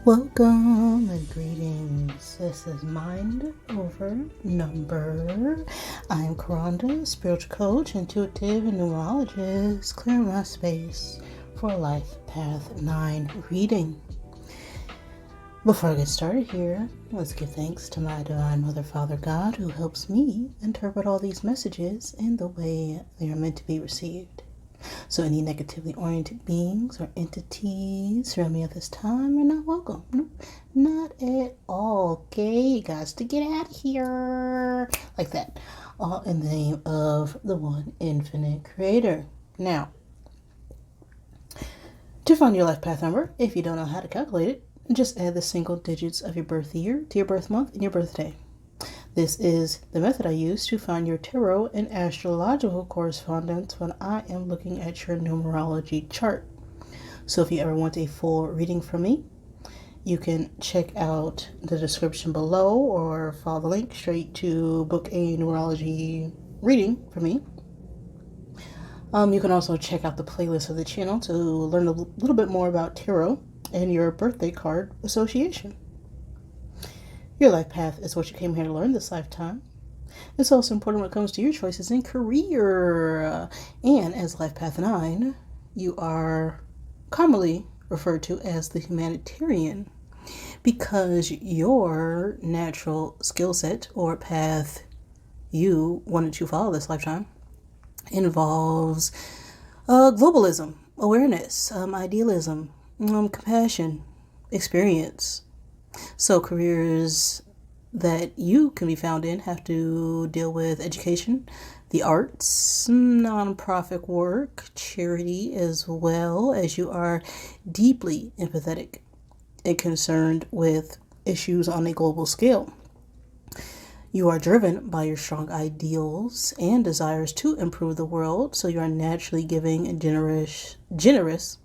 Welcome and greetings. This is Mind Over Number. I'm Karanda, spiritual coach, intuitive, and numerologist, clearing my space for a Life Path 9 reading. Before I get started here, let's give thanks to my Divine Mother, Father, God, who helps me interpret all these messages in the way they are meant to be received. So any negatively oriented beings or entities around me at this time are not welcome. Nope, not at all. Okay, you guys to get out of here. Like that. All in the name of the one infinite creator. Now, to find your life path number, if you don't know how to calculate it, just add the single digits of your birth year to your birth month and your birthday. This is the method I use to find your tarot and astrological correspondence when I am looking at your numerology chart. So if you ever want a full reading from me, you can check out the description below or follow the link straight to book a numerology reading from me. You can also check out the playlist of the channel to learn a little bit more about tarot and your birthday card association. Your life path is what you came here to learn this lifetime. It's also important when it comes to your choices in career. And as Life Path 9, you are commonly referred to as the humanitarian because your natural skill set or path you wanted to follow this lifetime involves globalism, awareness, idealism, compassion, experience. So careers that you can be found in have to deal with education, the arts, nonprofit work, charity, as well as you are deeply empathetic and concerned with issues on a global scale. You are driven by your strong ideals and desires to improve the world, so you are naturally giving and generous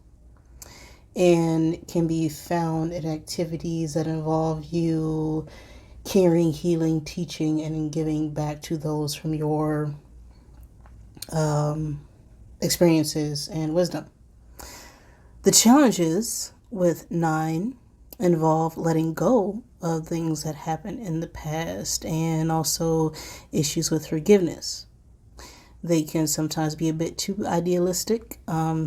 and can be found in activities that involve you caring, healing, teaching, and giving back to those from your experiences and wisdom. The challenges with 9 involve letting go of things that happened in the past and also issues with forgiveness. They can sometimes be a bit too idealistic,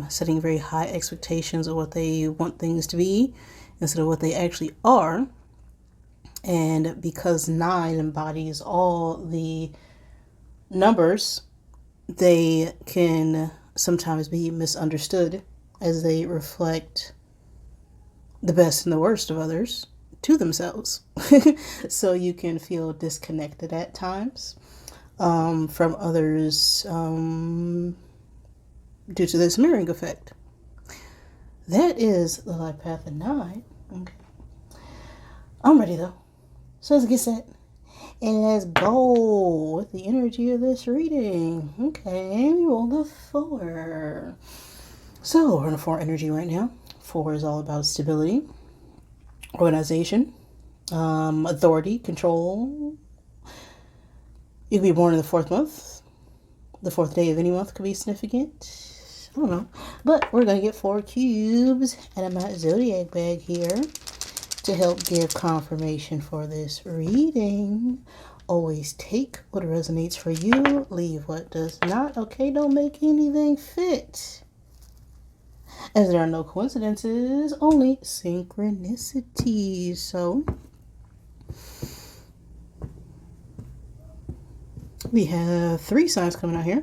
setting very high expectations of what they want things to be instead of what they actually are. And because 9 embodies all the numbers, they can sometimes be misunderstood as they reflect the best and the worst of others to themselves. So you can feel disconnected at times from others due to this mirroring effect. That is the life path of 9. Okay, I'm ready though. So let's get set and let's go with the energy of this reading. Okay, we roll the 4. So we're in a 4 energy right now. 4 is all about stability, organization, authority, control. You could be born in the 4th month. The 4th day of any month could be significant. I don't know. But we're going to get 4 cubes out of my Zodiac bag here to help give confirmation for this reading. Always take what resonates for you. Leave what does not. Okay, don't make anything fit. As there are no coincidences, only synchronicities. So we have 3 signs coming out here.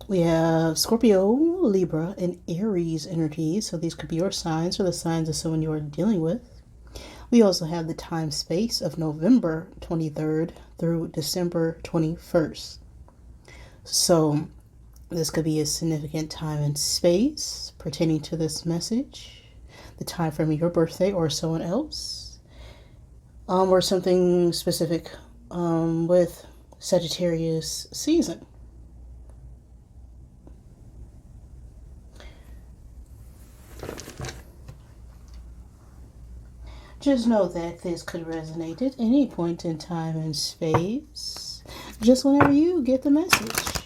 We have Scorpio, Libra, and Aries energies. So these could be your signs or the signs of someone you are dealing with. We also have the time space of November 23rd through December 21st. So this could be a significant time and space pertaining to this message. The time from your birthday or someone else. Or something specific with Sagittarius season. Just know that this could resonate at any point in time and space. Just whenever you get the message.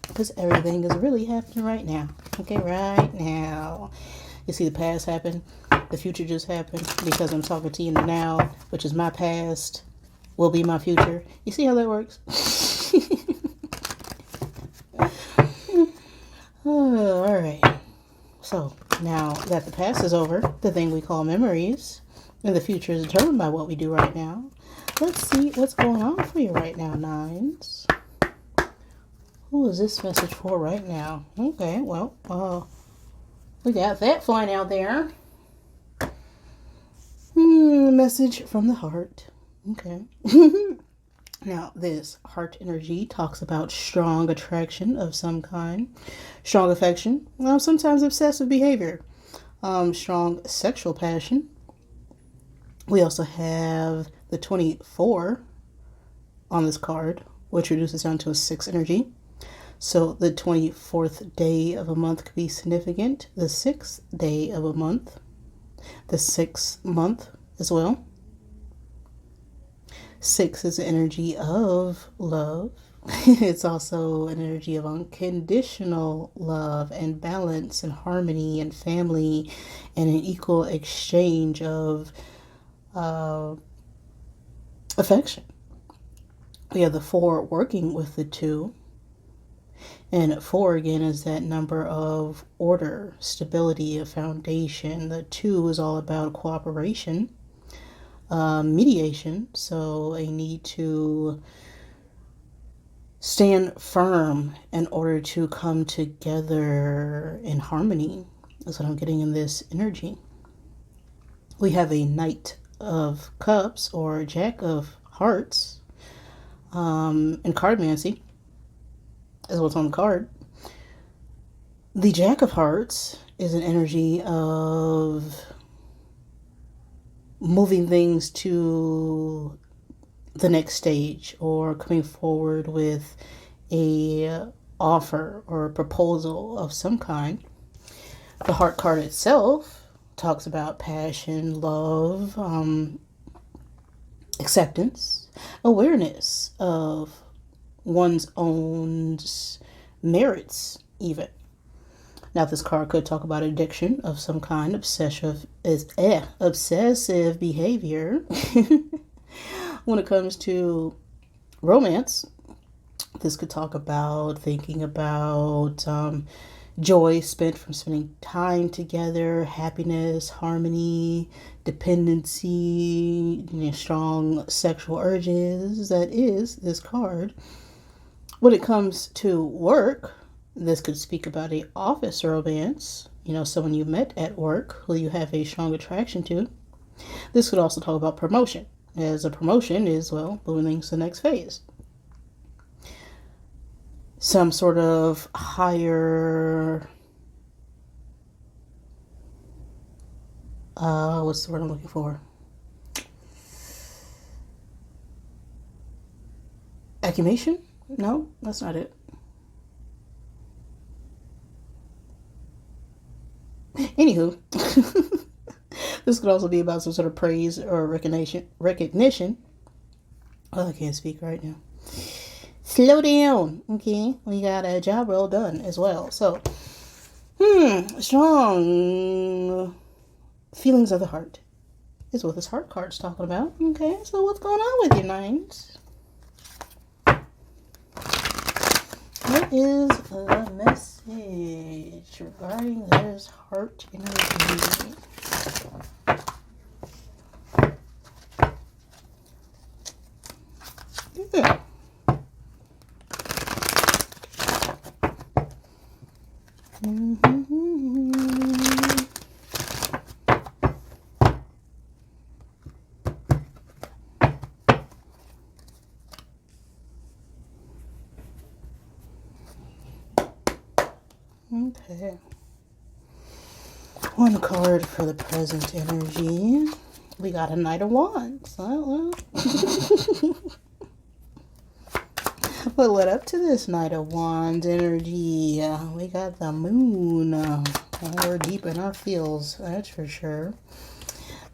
Because everything is really happening right now. Okay, right now. You see the past happen. the future just happened because I'm talking to you in the now, which is my past, will be my future. You see how that works? Oh, all right. So now that the past is over, the thing we call memories, and the future is determined by what we do right now. Let's see what's going on for you right now, nines. Who is this message for right now? Okay, well, we got that flying out there. Message from the heart. Okay. Now, this heart energy talks about strong attraction of some kind, strong affection, sometimes obsessive behavior, strong sexual passion. We also have the 24 on this card, which reduces down to a 6 energy. So the 24th day of a month could be significant, the 6th day of a month, the 6th month as well. 6 is the energy of love. It's also an energy of unconditional love and balance and harmony and family and an equal exchange of affection. We have the 4 working with the 2. And 4 again is that number of order, stability, a foundation. The 2 is all about cooperation. Mediation, so a need to stand firm in order to come together in harmony. That's what I'm getting in this energy. We have a Knight of Cups or Jack of Hearts in cardmancy, as what's on the card. The Jack of Hearts is an energy of moving things to the next stage or coming forward with a offer or a proposal of some kind. The heart card itself talks about passion, love, acceptance, awareness of one's own merits even. Now, this card could talk about addiction of some kind, obsessive behavior. When it comes to romance, this could talk about thinking about joy spent from spending time together, happiness, harmony, dependency, strong sexual urges. That is this card. When it comes to work, this could speak about a office romance, someone you met at work who you have a strong attraction to. This could also talk about promotion, as a promotion is, moving things to the next phase. Some sort of higher, what's the word I'm looking for? Accumulation? No, that's not it. Anywho, this could also be about some sort of praise or recognition. Oh, I can't speak right now. Slow down, okay? We got a job well done as well. So, strong feelings of the heart is what this heart card's talking about. Okay, so what's going on with your nines? What is the message regarding this heart energy? Yeah. Okay. One card for the present energy. We got a Knight of Wands. Well. What led up to this Knight of Wands energy? We got the Moon. We're deep in our feels, that's for sure.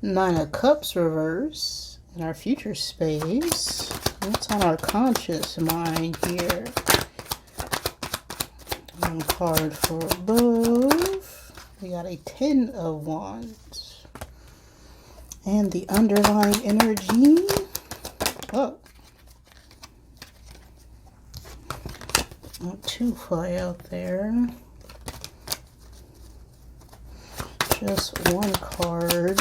9 of Cups reverse in our future space. What's on our conscious mind here? card for above. We got a 10 of Wands. And the underlying energy. Oh. Not too far out there. Just one card.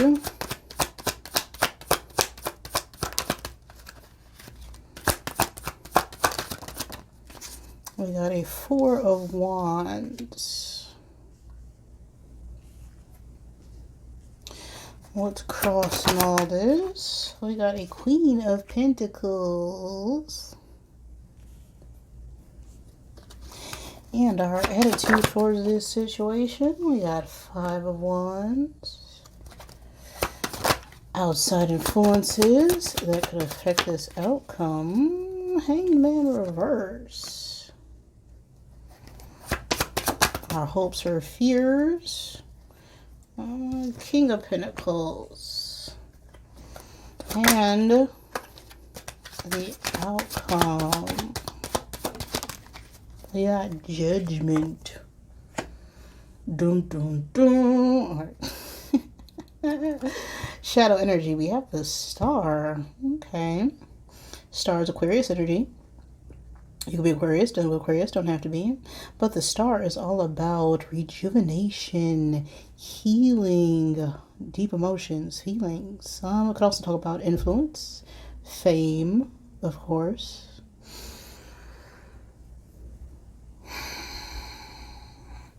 We got a Four of Wands. What's crossing all this? We got a Queen of Pentacles. And our attitude towards this situation, we got Five of Wands. Outside influences that could affect this outcome. Hangman reverse. Our hopes or fears. King of Pentacles. And the outcome. We got Judgment. Dun dun dun. Alright. Shadow energy. We have the Star. Okay. Star is Aquarius energy. You can be Aquarius, don't have to be. But the Star is all about rejuvenation, healing, deep emotions, feelings. It could also talk about influence, fame, of course.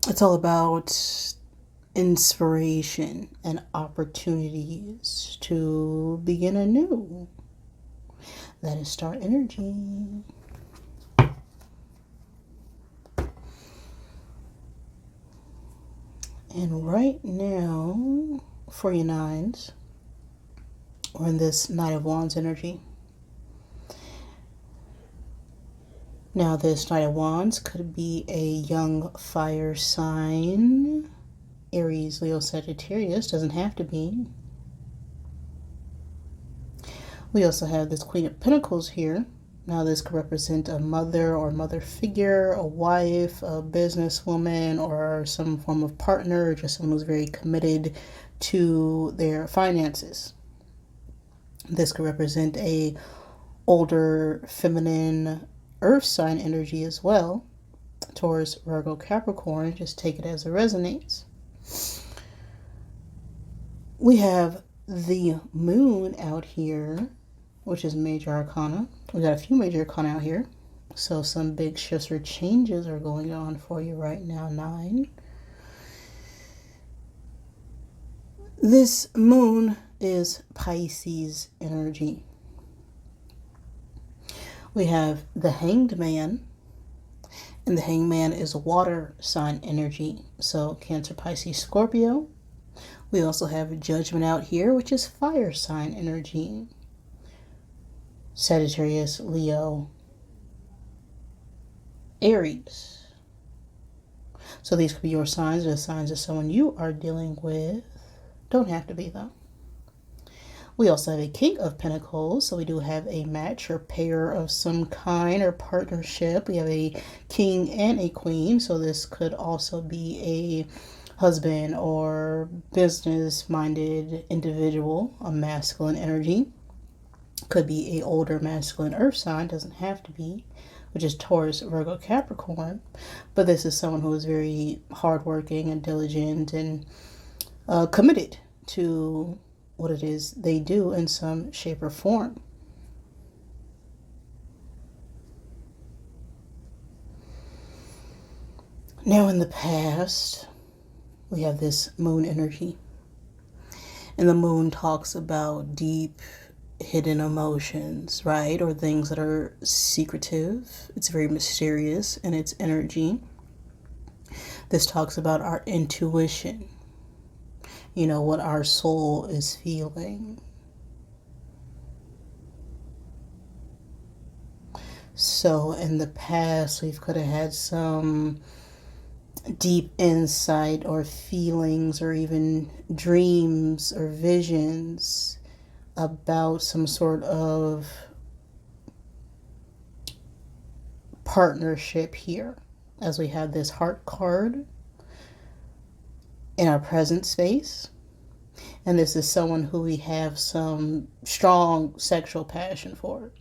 It's all about inspiration and opportunities to begin anew. That is Star energy. And right now, for your nines, we're in this Knight of Wands energy. Now, this Knight of Wands could be a young fire sign. Aries, Leo, Sagittarius. Doesn't have to be. We also have this Queen of Pentacles here. Now, this could represent a mother or mother figure, a wife, a businesswoman, or some form of partner, or just someone who's very committed to their finances. This could represent a older, feminine, earth sign energy as well. Taurus, Virgo, Capricorn. Just take it as it resonates. We have the Moon out here, which is major arcana. We got a few major arcana out here. So some big shifts or changes are going on for you right now, 9. This Moon is Pisces energy. We have the Hanged Man. And the Hanged Man is water sign energy. So Cancer, Pisces, Scorpio. We also have Judgment out here, which is fire sign energy. Sagittarius, Leo, Aries. So these could be your signs or the signs of someone you are dealing with. Don't have to be, though. We also have a King of Pentacles. So we do have a match or pair of some kind or partnership. We have a king and a queen. So this could also be a husband or business-minded individual, a masculine energy. Could be a older masculine earth sign, doesn't have to be, which is Taurus, Virgo, Capricorn. But this is someone who is very hardworking and diligent and committed to what it is they do in some shape or form. Now in the past, we have this Moon energy. And the Moon talks about deep hidden emotions, right? Or things that are secretive. It's very mysterious in its energy. This talks about our intuition. You know, what our soul is feeling. So in the past, we could have had some deep insight or feelings or even dreams or visions about some sort of partnership here, as we have this Heart card in our present space. And this is someone who we have some strong sexual passion for.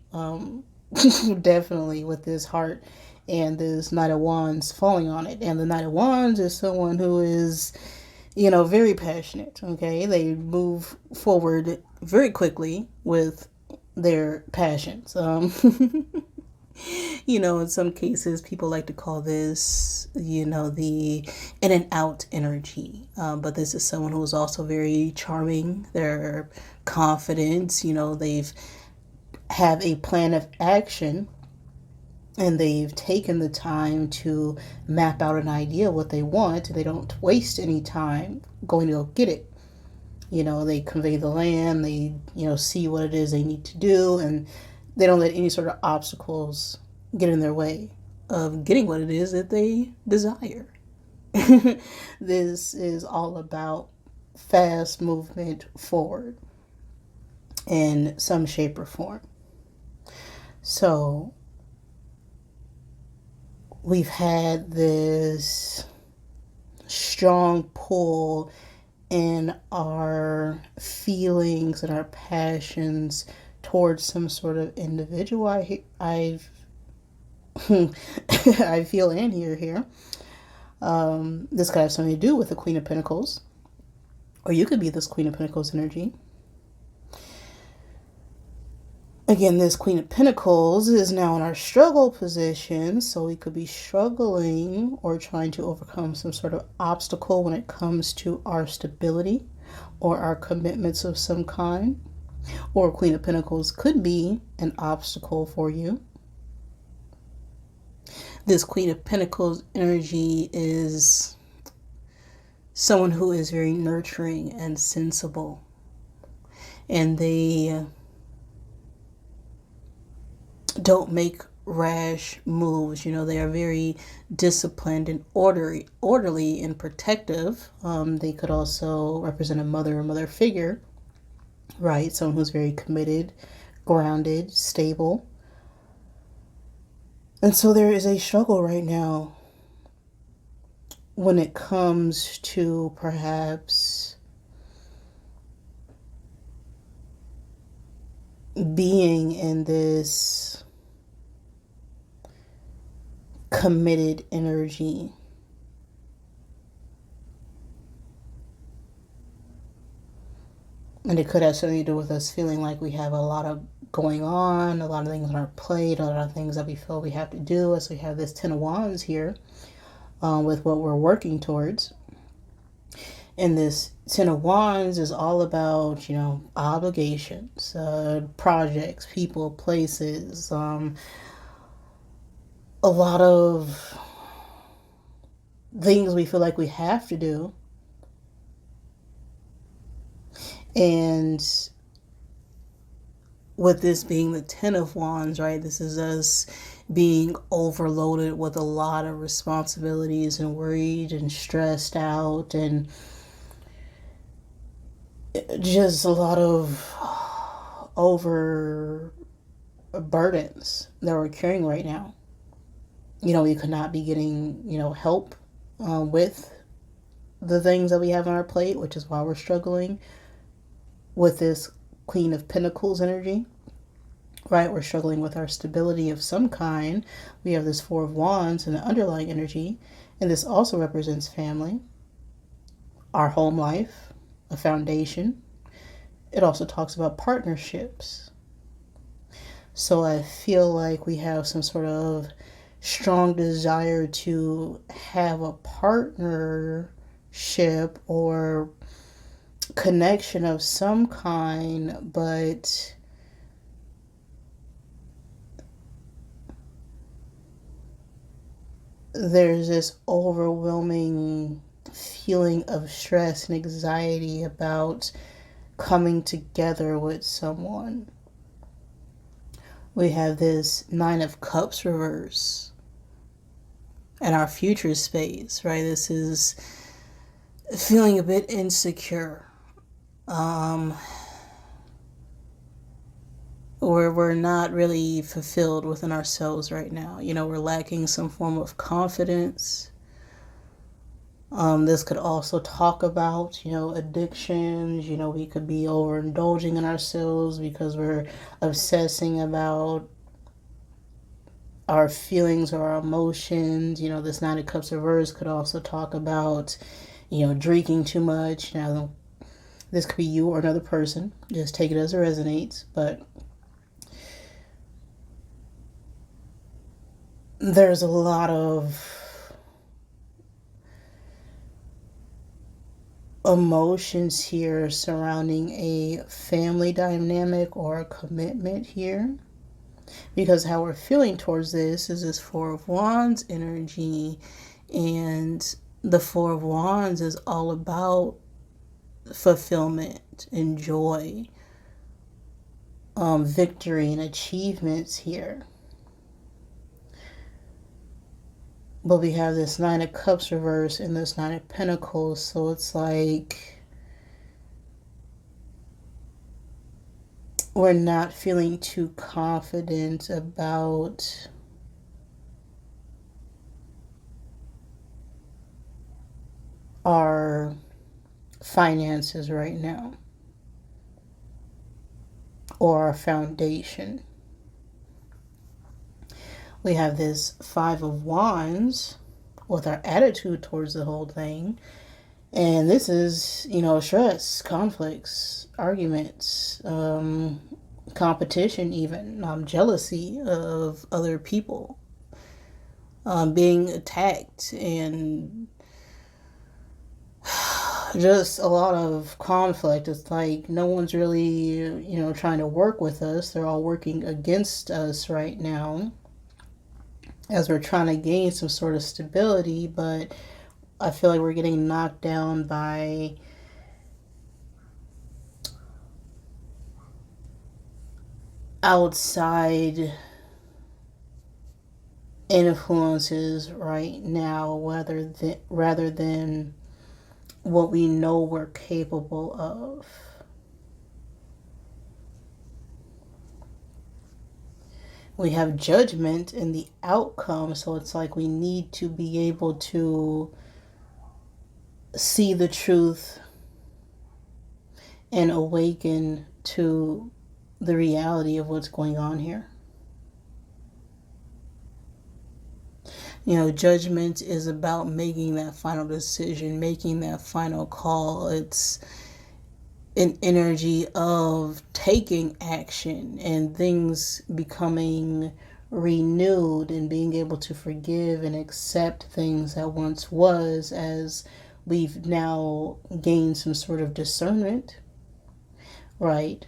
Definitely with this heart and this Knight of Wands falling on it. And the Knight of Wands is someone who is, very passionate, okay? They move forward very quickly with their passions. In some cases, people like to call this, the in and out energy. But this is someone who is also very charming. They're confident, they've have a plan of action, and they've taken the time to map out an idea of what they want. They don't waste any time going to go get it. They convey the land, they, see what it is they need to do, and they don't let any sort of obstacles get in their way of getting what it is that they desire. This is all about fast movement forward in some shape or form. So we've had this strong pull in our feelings and our passions towards some sort of individual. I feel and hear here. This could have something to do with the Queen of Pentacles, or you could be this Queen of Pentacles energy. Again, this Queen of Pentacles is now in our struggle position, so we could be struggling or trying to overcome some sort of obstacle when it comes to our stability or our commitments of some kind. Or Queen of Pentacles could be an obstacle for you. This Queen of Pentacles energy is someone who is very nurturing and sensible, and they don't make rash moves. They are very disciplined and orderly and protective. They could also represent a mother figure, right? Someone who's very committed, grounded, stable. And so there is a struggle right now when it comes to perhaps being in this committed energy. And it could have something to do with us feeling like we have a lot of going on, a lot of things on our plate, a lot of things that we feel we have to do. As we have this Ten of Wands here with what we're working towards. And this Ten of Wands is all about, obligations, projects, people, places, a lot of things we feel like we have to do. And with this being the Ten of Wands, right, this is us being overloaded with a lot of responsibilities and worried and stressed out and just a lot of over burdens that we're carrying right now. We could not be getting, help with the things that we have on our plate, which is why we're struggling with this Queen of Pentacles energy, right? We're struggling with our stability of some kind. We have this Four of Wands and the underlying energy, and this also represents family, our home life, a foundation. It also talks about partnerships. So I feel like we have some sort of strong desire to have a partnership or connection of some kind, but there's this overwhelming feeling of stress and anxiety about coming together with someone. We have this Nine of Cups reverse in our future space, right? This is feeling a bit insecure. Or we're not really fulfilled within ourselves right now. We're lacking some form of confidence. This could also talk about, addictions. We could be overindulging in ourselves because we're obsessing about our feelings or our emotions. This Nine of Cups reverse could also talk about, drinking too much. Now, this could be you or another person. Just take it as it resonates. But there's a lot of emotions here surrounding a family dynamic or a commitment here, because how we're feeling towards this is this Four of Wands energy, and the Four of Wands is all about fulfillment and joy, victory and achievements here. But we have this Nine of Cups reverse and this Nine of Pentacles. So it's like we're not feeling too confident about our finances right now, or our foundation. We have this Five of Wands with our attitude towards the whole thing. And this is, stress, conflicts, arguments, competition even, jealousy of other people, being attacked, and just a lot of conflict. It's like no one's really, trying to work with us. They're all working against us right now, as we're trying to gain some sort of stability, but I feel like we're getting knocked down by outside influences right now, rather than what we know we're capable of. We have judgment in the outcome, so it's like we need to be able to see the truth and awaken to the reality of what's going on here. Judgment is about making that final decision, making that final call. It's an energy of taking action and things becoming renewed and being able to forgive and accept things that once was, as we've now gained some sort of discernment, right?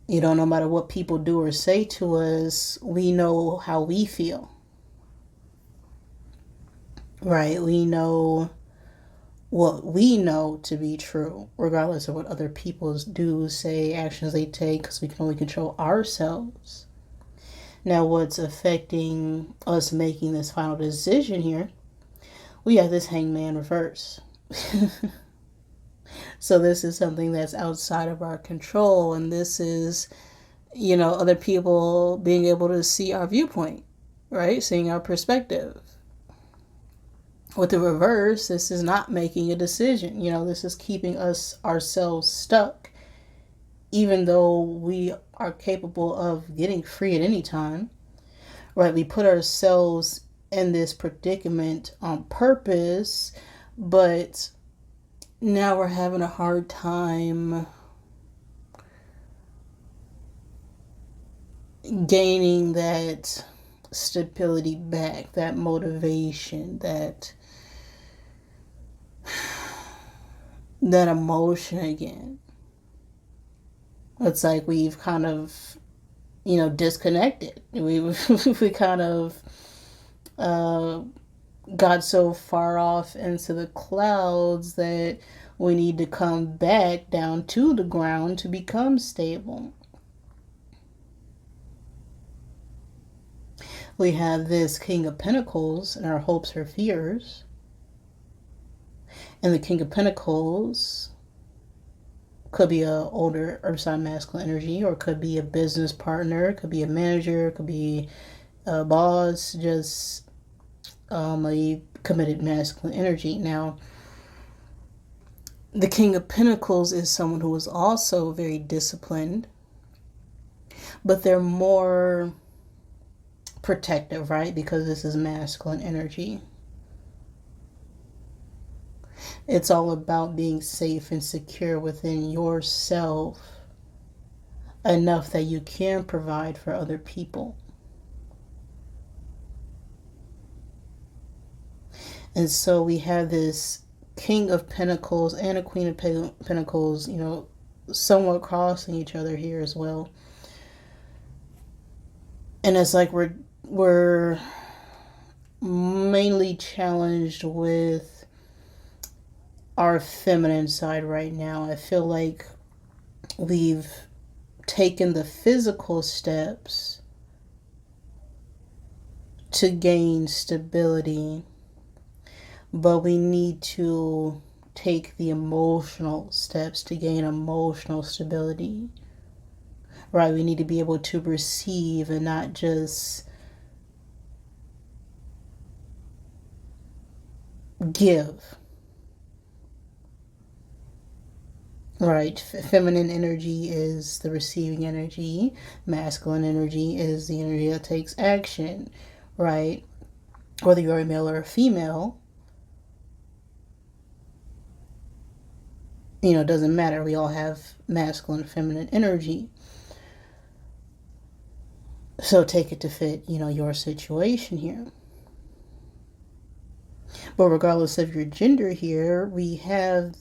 No matter what people do or say to us, we know how we feel, right? We know what we know to be true, regardless of what other people do, say, actions they take, because we can only control ourselves. Now, what's affecting us making this final decision here, we have this Hangman reverse. So this is something that's outside of our control, and this is, other people being able to see our viewpoint, right? Seeing our perspective. With the reverse, this is not making a decision. This is keeping ourselves stuck, even though we are capable of getting free at any time, right? We put ourselves in this predicament on purpose, but now we're having a hard time gaining that stability back, that motivation, that emotion again. It's like we've kind of, disconnected. We kind of got so far off into the clouds that we need to come back down to the ground to become stable. We have this King of Pentacles and our hopes or fears. And the King of Pentacles could be a older earth sign masculine energy, or could be a business partner, could be a manager, could be a boss, just a committed masculine energy. Now, the King of Pentacles is someone who is also very disciplined, but they're more protective, right? Because this is masculine energy. It's all about being safe and secure within yourself enough that you can provide for other people. And so we have this King of Pentacles and a Queen of Pentacles, you know, somewhat crossing each other here as well. And it's like we're mainly challenged with our feminine side right now. I feel like we've taken the physical steps to gain stability, but we need to take the emotional steps to gain emotional stability. Right? We need to be able to receive and not just give. Right? Feminine energy is the receiving energy. Masculine energy is the energy that takes action. Right? Whether you're a male or a female, you know, it doesn't matter. We all have masculine and feminine energy. So take it to fit, you know, your situation here. But regardless of your gender here, we have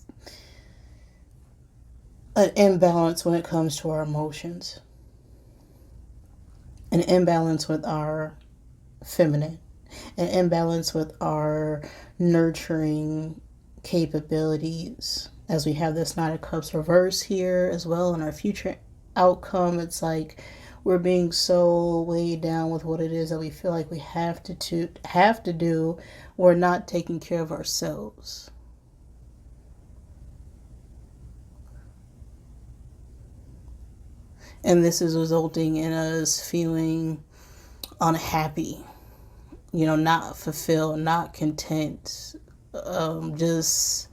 an imbalance when it comes to our emotions. An imbalance with our feminine. An imbalance with our nurturing capabilities. As we have this Knight of Cups reverse here as well in our future outcome, it's like we're being so weighed down with what it is that we feel like we have to do. We're not taking care of ourselves. And this is resulting in us feeling unhappy, you know, not fulfilled, not content, just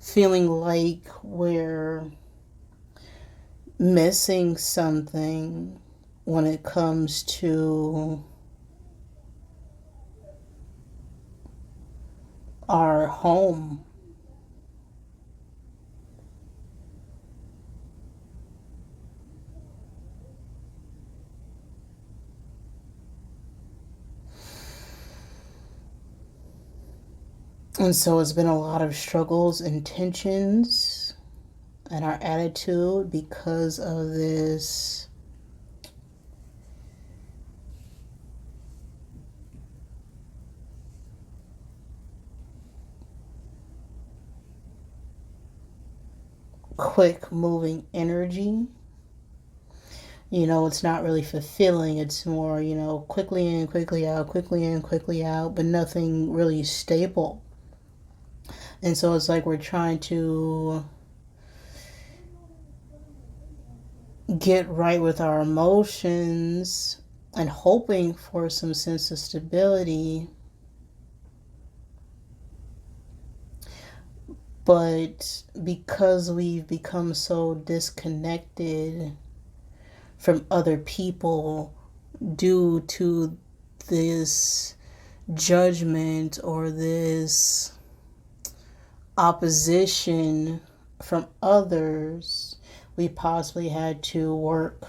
feeling like we're missing something when it comes to our home. And so it's been a lot of struggles and tensions in our attitude because of this quick moving energy. You know, it's not really fulfilling. It's more, you know, quickly in, quickly out, quickly in, quickly out, but nothing really stable. And so it's like we're trying to get right with our emotions and hoping for some sense of stability. But because we've become so disconnected from other people due to this judgment or this opposition from others, we possibly had to work,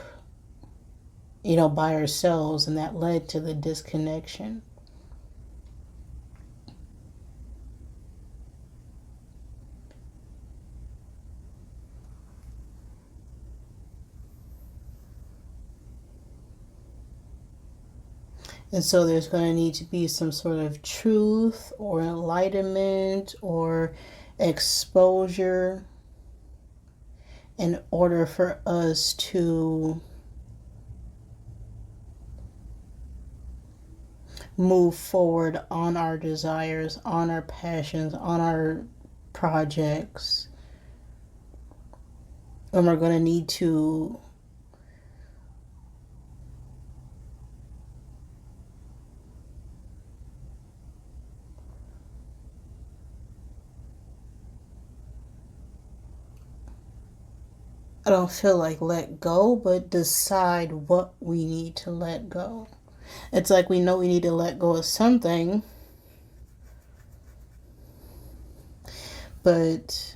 you know, by ourselves, and that led to the disconnection. And so there's going to need to be some sort of truth or enlightenment or exposure in order for us to move forward on our desires, on our passions, on our projects. And we're going to need to I don't feel like let go, but decide what we need to let go. It's like we know we need to let go of something, but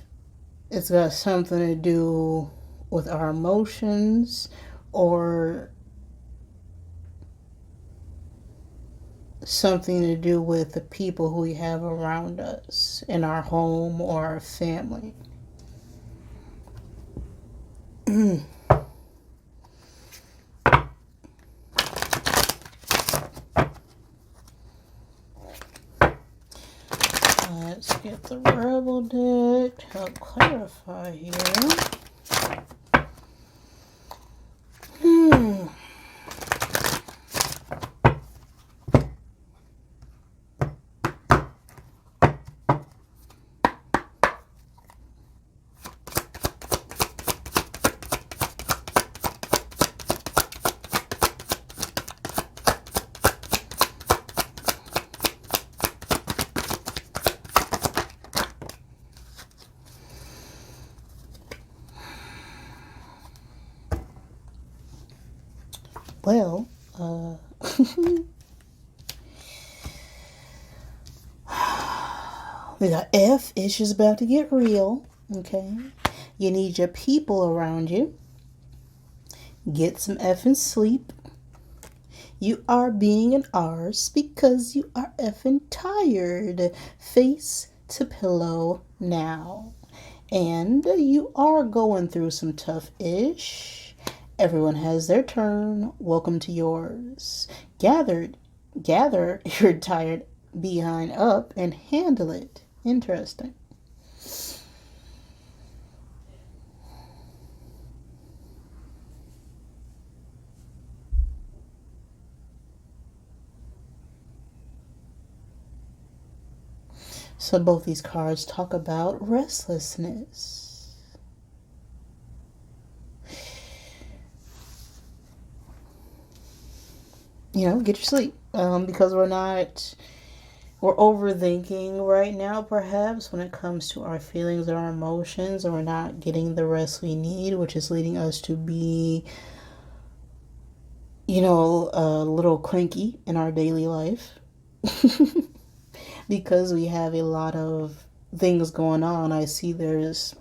it's got something to do with our emotions or something to do with the people who we have around us in our home or our family. Let's get the Rebel deck to help clarify here. Well, we got F, it's just about to get real, okay? You need your people around you. Get some effing sleep. You are being an arse because you are effing tired. Face to pillow now. And you are going through some tough-ish. Everyone has their turn. Welcome to yours. Gather your tired behind up and handle it. Interesting. So both these cards talk about restlessness. Get your sleep. Because we're overthinking right now, perhaps, when it comes to our feelings or our emotions, and we're not getting the rest we need, which is leading us to be, a little cranky in our daily life. Because we have a lot of things going on. I see there's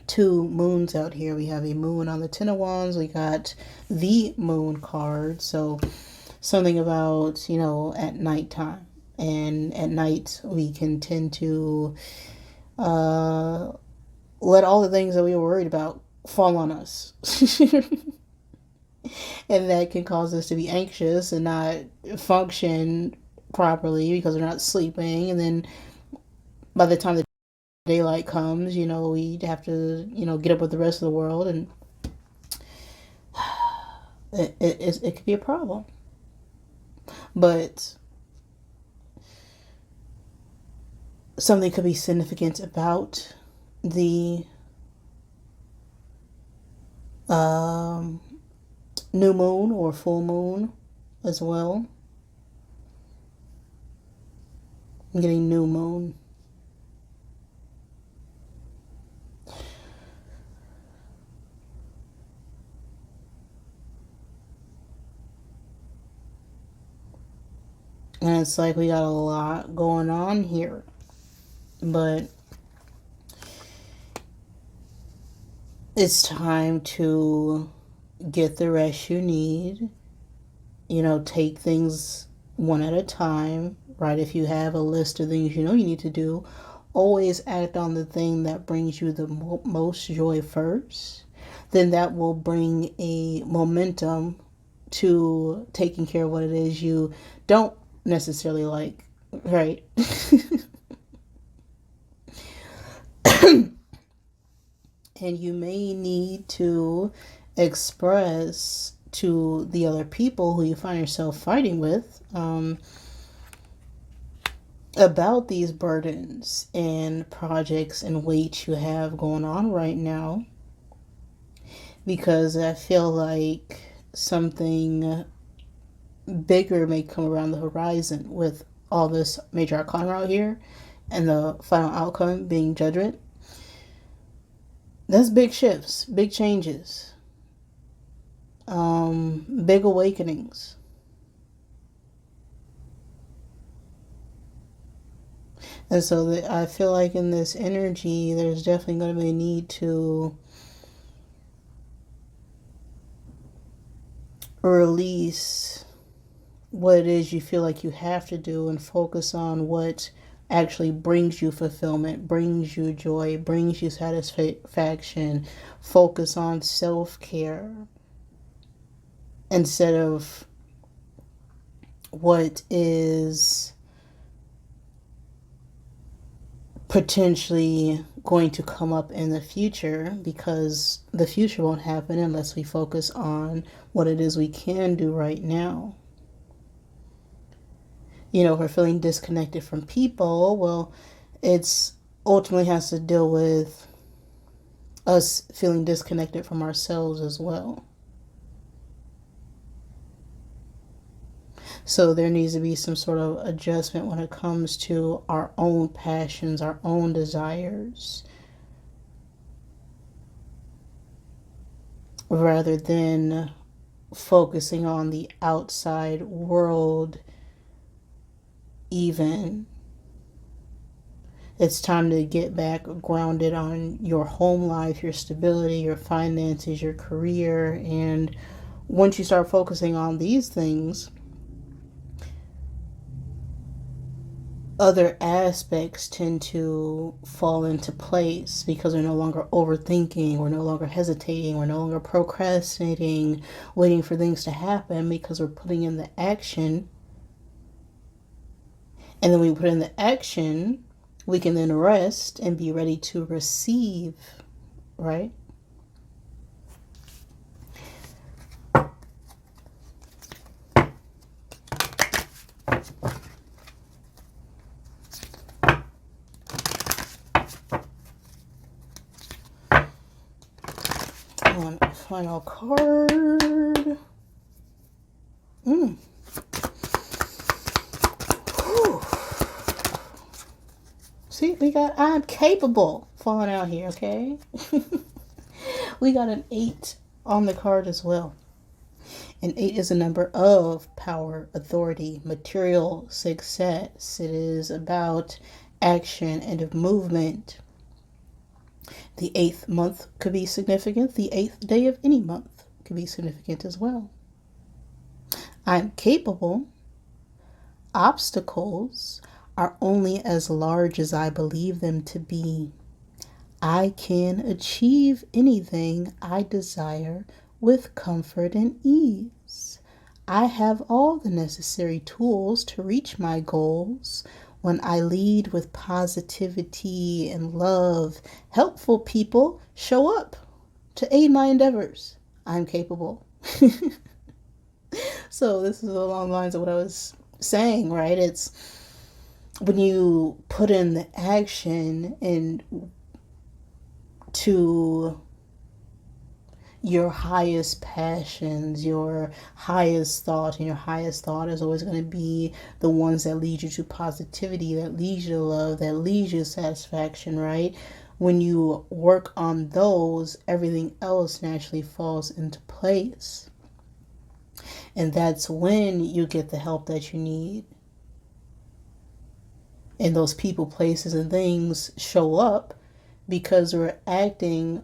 2 moons out here. We have a moon on the Ten of Wands. We got the moon card. So something about, at nighttime. And at night, we can tend to let all the things that we were worried about fall on us. And that can cause us to be anxious and not function properly because we're not sleeping. And then by the time the daylight comes, we have to, get up with the rest of the world. And it could be a problem. But something could be significant about the new moon or full moon as well. I'm getting new moon. And it's like we got a lot going on here. But it's time to get the rest you need. Take things one at a time, right? If you have a list of things you need to do, always act on the thing that brings you the most joy first. Then that will bring a momentum to taking care of what it is you don't necessarily like, right? And you may need to express to the other people who you find yourself fighting with about these burdens and projects and weight you have going on right now. Because I feel like something bigger may come around the horizon with all this major arcana out here and the final outcome being judgment. That's big shifts, big changes, big awakenings. And so I feel like in this energy, there's definitely going to be a need to release what it is you feel like you have to do and focus on what actually brings you fulfillment, brings you joy, brings you satisfaction. Focus on self-care instead of what is potentially going to come up in the future, because the future won't happen unless we focus on what it is we can do right now. You know, if we're feeling disconnected from people, well, it's ultimately has to deal with us feeling disconnected from ourselves as well. So there needs to be some sort of adjustment when it comes to our own passions, our own desires, rather than focusing on the outside world even. It's time to get back grounded on your home life, your stability, your finances, your career. And once you start focusing on these things, other aspects tend to fall into place because we're no longer overthinking, we're no longer hesitating, we're no longer procrastinating, waiting for things to happen, because we're putting in the action. And then when we put in the action, we can then rest and be ready to receive, right? One final card. See, we got I'm capable falling out here, okay? We got an 8 on the card as well. And 8 is a number of power, authority, material success. It is about action and of movement. The 8th month could be significant. The 8th day of any month could be significant as well. I'm capable. Obstacles are only as large as I believe them to be. I can achieve anything I desire with comfort and ease. I have all the necessary tools to reach my goals. When I lead with positivity and love, helpful people show up to aid my endeavors. I'm capable. So this is along the lines of what I was saying, right? It's when you put in the action and to your highest passions, your highest thought, and your highest thought is always going to be the ones that lead you to positivity, that leads you to love, that leads you to satisfaction, right? When you work on those, everything else naturally falls into place. And that's when you get the help that you need. And those people, places, and things show up because we're acting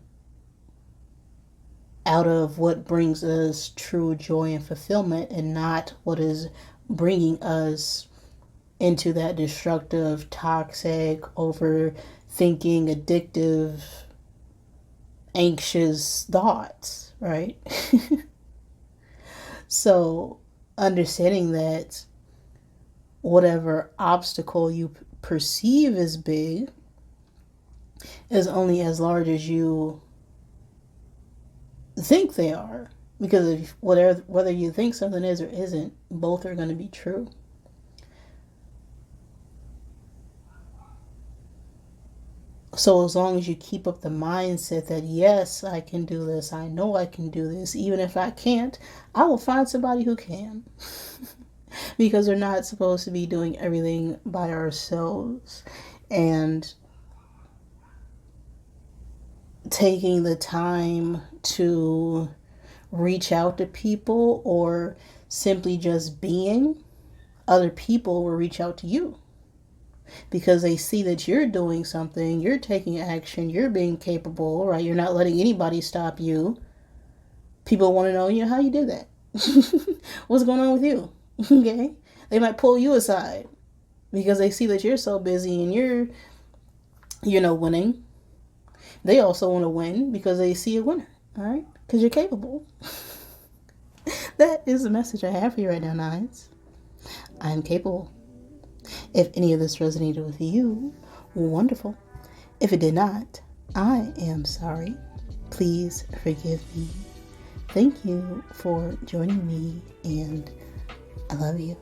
out of what brings us true joy and fulfillment, and not what is bringing us into that destructive, toxic, overthinking, addictive, anxious thoughts, right? So understanding that whatever obstacle you perceive as big is only as large as you think they are, because if whether you think something is or isn't, both are going to be true. So as long as you keep up the mindset that yes, I can do this, I know I can do this, even if I can't, I will find somebody who can. Because we're not supposed to be doing everything by ourselves. And taking the time to reach out to people or simply just being, other people will reach out to you because they see that you're doing something, you're taking action, you're being capable, right? You're not letting anybody stop you. People want to know, how you did that. What's going on with you? Okay? They might pull you aside because they see that you're so busy and you're winning. They also want to win because they see a winner, all right? Because you're capable. That is the message I have for you right now, Nines. I'm capable. If any of this resonated with you, wonderful. If it did not, I am sorry. Please forgive me. Thank you for joining me, and I love you.